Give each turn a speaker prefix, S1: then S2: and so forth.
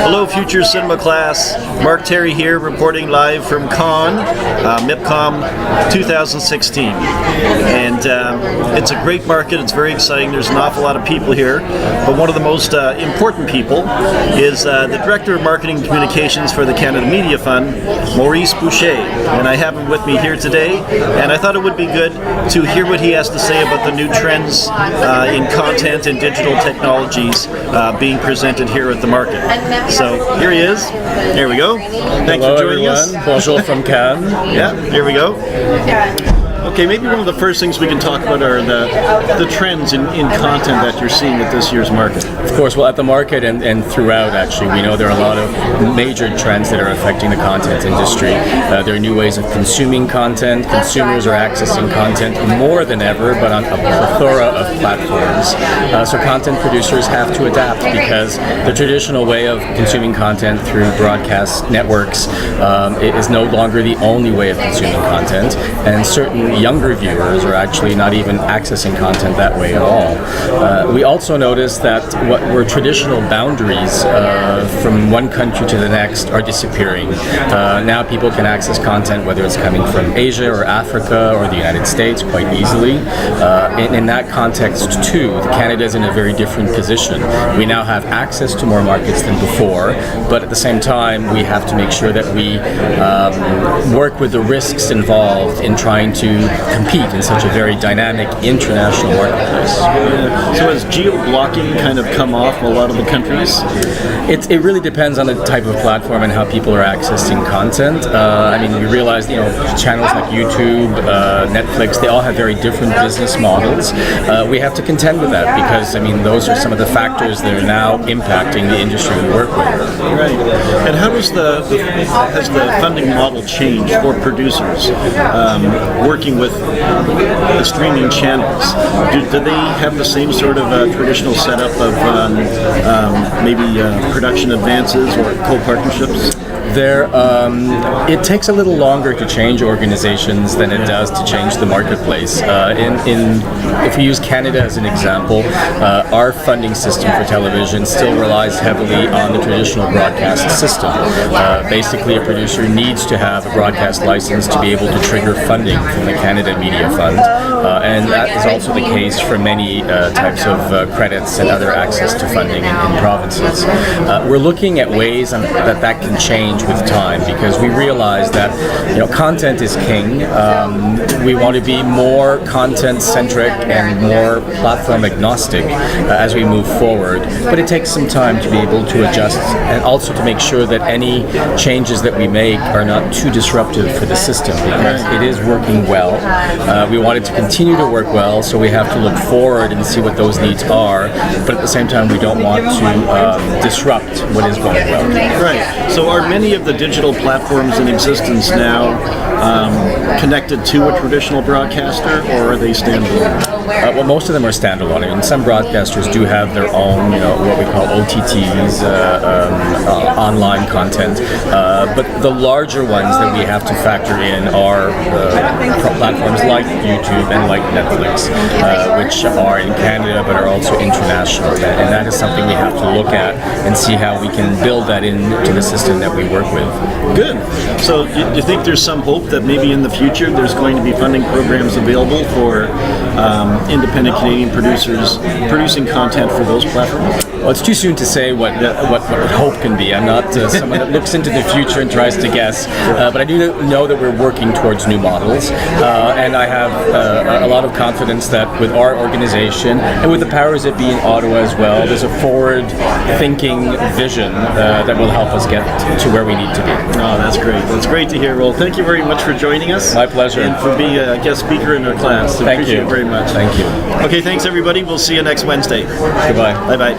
S1: Hello, future cinema class. Mark Terry here, reporting live from Cannes, MIPCOM 2016. And it's a great market. It's very exciting. There's an awful lot of people here. But one of the most important people is the Director of Marketing and Communications for the Canada Media Fund, Maurice Boucher. And I have him with me here today. And I thought it would be good to hear what he has to say about the new trends in content and digital technologies being presented here at the market. So here he is. Here we go. Thanks
S2: Hello,
S1: for joining
S2: everyone.
S1: us.
S2: Bonjour from Cannes.
S1: Yeah, here we go. Okay, maybe one of the first things we can talk about are the trends in content that you're seeing at this year's market.
S2: Of course, well, at the market and throughout, actually, we know there are a lot of major trends that are affecting the content industry. There are new ways of consuming content. Consumers are accessing content more than ever, but on a plethora of platforms. So content producers have to adapt because the traditional way of consuming content through broadcast networks is no longer the only way of consuming content, and certain younger viewers are actually not even accessing content that way at all. We also noticed that what were traditional boundaries from one country to the next are disappearing. Now people can access content whether it's coming from Asia or Africa or the United States quite easily. In that context too, Canada is in a very different position. We now have access to more markets than before, but at the same time we have to make sure that we work with the risks involved in trying to compete in such a very dynamic international marketplace.
S1: So has geo-blocking kind of come off in a lot of the countries?
S2: It really depends on the type of platform and how people are accessing content. I mean, we realize, channels like YouTube, Netflix, they all have very different business models. We have to contend with that because, those are some of the factors that are now impacting the industry we work with.
S1: Right. And how has the funding model changed for producers working with the streaming channels? Do they have the same sort of traditional setup of maybe production advances or co-partnerships?
S2: It takes a little longer to change organizations than it does to change the marketplace. If we use Canada as an example, our funding system for television still relies heavily on the traditional broadcast system. Basically, a producer needs to have a broadcast license to be able to trigger funding from the Canada Media Fund, and that is also the case for many types of credits and other access to funding in provinces. We're looking at ways that can change with time because we realize that content is king. We want to be more content centric and more platform agnostic as we move forward, but it takes some time to be able to adjust and also to make sure that any changes that we make are not too disruptive for the system because it is working well. We want it to continue to work well, so we have to look forward and see what those needs are, but at the same time we don't want to disrupt what is going well.
S1: Right. So are many of the digital platforms in existence now connected to a traditional broadcaster, or are they standalone?
S2: Well, most of them are standalone. Some broadcasters do have their own, what we call OTTs, online content. But the larger ones that we have to factor in are platforms like YouTube and like Netflix, which are in Canada but are also international. And that is something we have to look at and see how we can build that into the system that we work with.
S1: Good. So you think there's some hope that maybe in the future there's going to be funding programs available for independent Canadian producers producing content for those platforms?
S2: Well, it's too soon to say what hope can be. I'm not someone that looks into the future and tries to guess, but I do know that we're working towards new models, and I have a lot of confidence that with our organization and with the powers that be in Ottawa as well, there's a forward-thinking vision that will help us get to where we need to be.
S1: Oh, that's great. That's great to hear. Well, thank you very much for joining us.
S2: My pleasure.
S1: And for being a guest speaker in our class.
S2: Thank
S1: Appreciate
S2: you
S1: it very much.
S2: Thank you.
S1: Okay, thanks everybody. We'll see you next Wednesday.
S2: Goodbye.
S1: Bye-bye.